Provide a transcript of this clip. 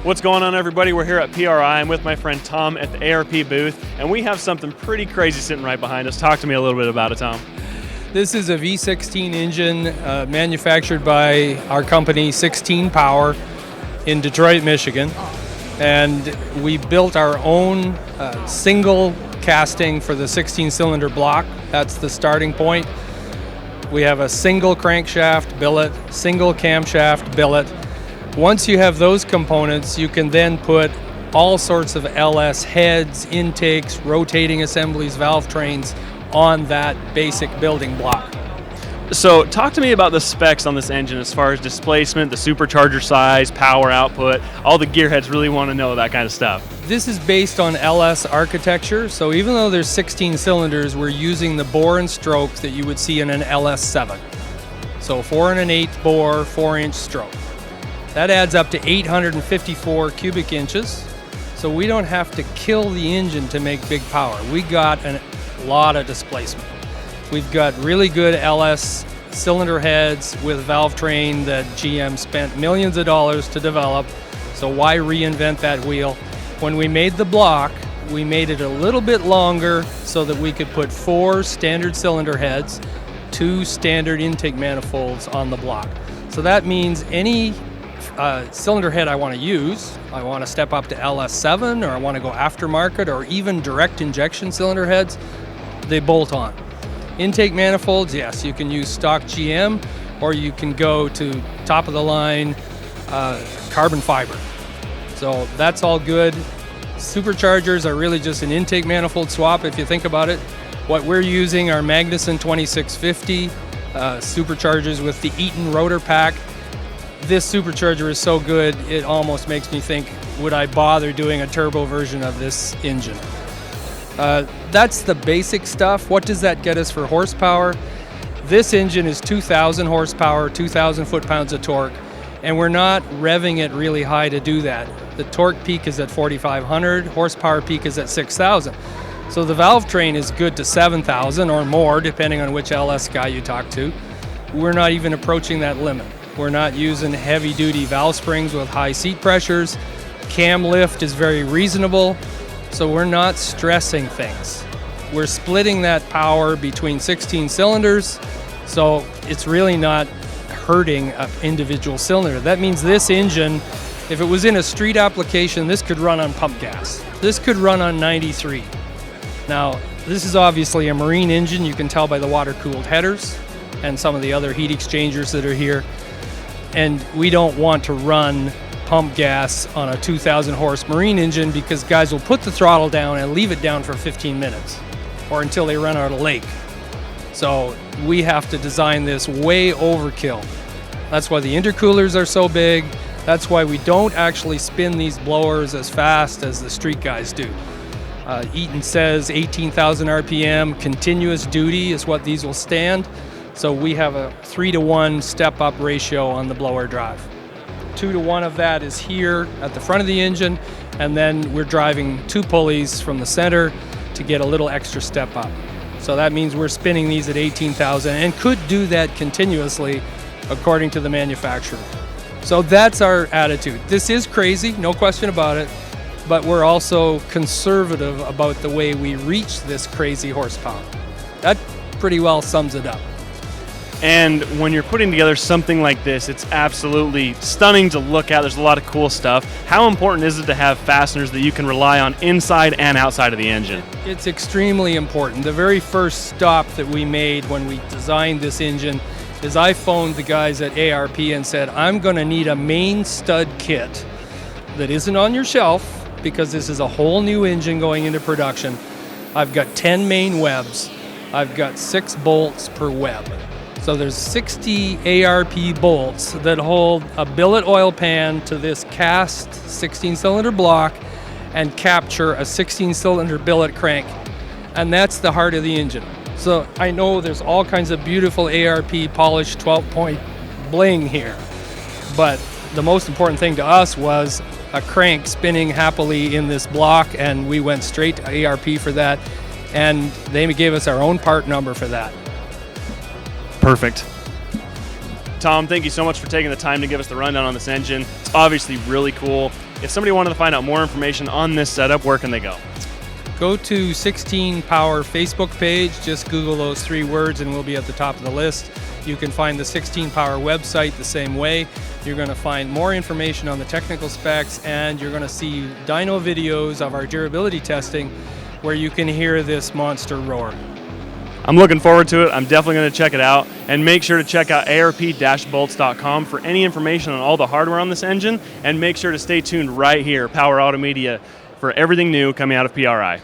What's going on, everybody? We're here at PRI. I'm with my friend Tom at the ARP booth, and we have something pretty crazy sitting right behind us. Talk to me a little bit about it, Tom. This is a V16 engine manufactured by our company 16 Power in Detroit, Michigan. And we built our own single casting for the 16-cylinder block. That's the starting point. We have a single crankshaft billet, single camshaft billet. Once you have those components, you can then put all sorts of LS heads, intakes, rotating assemblies, valve trains on that basic building block. So talk to me about the specs on this engine as far as displacement, the supercharger size, power output. All the gearheads really want to know that kind of stuff. This is based on LS architecture, so even though there's 16 cylinders, we're using the bore and stroke that you would see in an LS7. So 4 1/8 bore, 4-inch stroke. That adds up to 854 cubic inches, so we don't have to kill the engine to make big power. We got a lot of displacement. We've got really good LS cylinder heads with valve train that GM spent millions of dollars to develop, so why reinvent that wheel? When we made the block, we made it a little bit longer so that we could put 4 standard cylinder heads, 2 standard intake manifolds on the block. So that means any cylinder head I want to use, I want to step up to LS7, or I want to go aftermarket, or even direct injection cylinder heads, they bolt on. Intake manifolds, yes, you can use stock GM, or you can go to top of the line carbon fiber. So that's all good. Superchargers are really just an intake manifold swap if you think about it. What we're using are Magnuson 2650 superchargers with the Eaton rotor pack. This supercharger is so good, it almost makes me think, would I bother doing a turbo version of this engine? That's the basic stuff. What does that get us for horsepower? This engine is 2,000 horsepower, 2,000 foot-pounds of torque, and we're not revving it really high to do that. The torque peak is at 4,500, horsepower peak is at 6,000. So the valve train is good to 7,000 or more, depending on which LS guy you talk to. We're not even approaching that limit. We're not using heavy-duty valve springs with high seat pressures. Cam lift is very reasonable, so we're not stressing things. We're splitting that power between 16 cylinders, so it's really not hurting an individual cylinder. That means this engine, if it was in a street application, this could run on pump gas. This could run on 93. Now, this is obviously a marine engine. You can tell by the water-cooled headers and some of the other heat exchangers that are here. And we don't want to run pump gas on a 2,000 horse marine engine because guys will put the throttle down and leave it down for 15 minutes or until they run out of lake. So we have to design this way overkill. That's why the intercoolers are so big. That's why we don't actually spin these blowers as fast as the street guys do. Eaton says 18,000 RPM, continuous duty is what these will stand. So we have a 3-to-1 step-up ratio on the blower drive. 2-to-1 of that is here at the front of the engine, and then we're driving 2 pulleys from the center to get a little extra step up. So that means we're spinning these at 18,000 and could do that continuously according to the manufacturer. So that's our attitude. This is crazy, no question about it, but we're also conservative about the way we reach this crazy horsepower. That pretty well sums it up. And when you're putting together something like this, it's absolutely stunning to look at. There's a lot of cool stuff. How important is it to have fasteners that you can rely on inside and outside of the engine? It's extremely important. The very first stop that we made when we designed this engine is I phoned the guys at ARP and said, I'm going to need a main stud kit that isn't on your shelf because this is a whole new engine going into production. I've got 10 main webs. I've got 6 bolts per web. So there's 60 ARP bolts that hold a billet oil pan to this cast 16-cylinder block and capture a 16-cylinder billet crank. And that's the heart of the engine. So I know there's all kinds of beautiful ARP polished 12-point bling here, but the most important thing to us was a crank spinning happily in this block, and we went straight to ARP for that, and they gave us our own part number for that. Perfect. Tom, thank you so much for taking the time to give us the rundown on this engine. It's obviously really cool. If somebody wanted to find out more information on this setup, where can they go? Go to 16 Power Facebook page, just Google those 3 words and we'll be at the top of the list. You can find the 16 Power website the same way. You're going to find more information on the technical specs, and you're going to see dyno videos of our durability testing where you can hear this monster roar. I'm looking forward to it. I'm definitely going to check it out. And make sure to check out arp-bolts.com for any information on all the hardware on this engine. And make sure to stay tuned right here, Power Automedia, for everything new coming out of PRI.